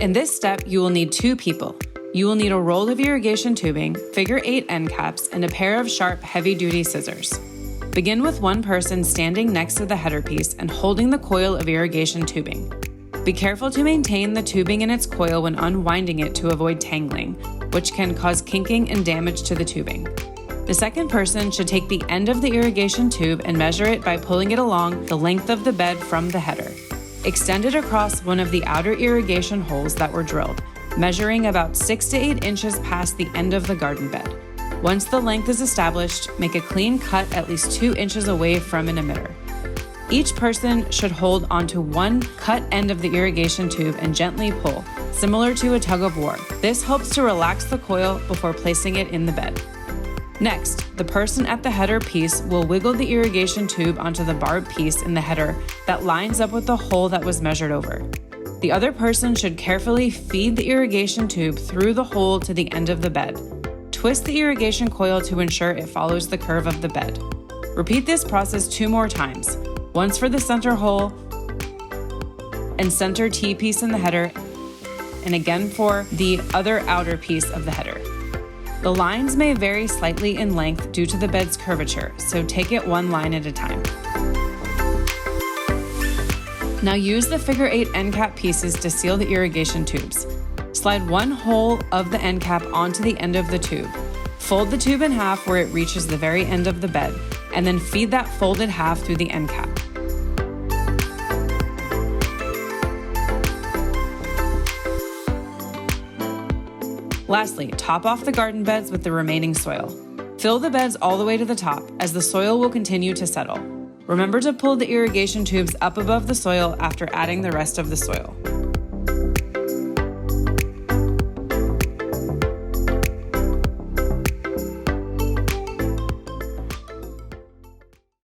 In this step, you will need 2 people. You will need a roll of irrigation tubing, figure 8 end caps, and a pair of sharp, heavy-duty scissors. Begin with one person standing next to the header piece and holding the coil of irrigation tubing. Be careful to maintain the tubing in its coil when unwinding it to avoid tangling, which can cause kinking and damage to the tubing. The second person should take the end of the irrigation tube and measure it by pulling it along the length of the bed from the header. Extend it across one of the outer irrigation holes that were drilled, measuring about 6 to 8 inches past the end of the garden bed. Once the length is established, make a clean cut at least 2 inches away from an emitter. Each person should hold onto one cut end of the irrigation tube and gently pull, similar to a tug of war. This helps to relax the coil before placing it in the bed. Next, the person at the header piece will wiggle the irrigation tube onto the barbed piece in the header that lines up with the hole that was measured over. The other person should carefully feed the irrigation tube through the hole to the end of the bed. Twist the irrigation coil to ensure it follows the curve of the bed. Repeat this process 2 more times, once for the center hole and center T-piece in the header, and again for the other outer piece of the header. The lines may vary slightly in length due to the bed's curvature, so take it one line at a time. Now use the figure 8 end cap pieces to seal the irrigation tubes. Slide one hole of the end cap onto the end of the tube. Fold the tube in half where it reaches the very end of the bed, and then feed that folded half through the end cap. Lastly, top off the garden beds with the remaining soil. Fill the beds all the way to the top, as the soil will continue to settle. Remember to pull the irrigation tubes up above the soil after adding the rest of the soil.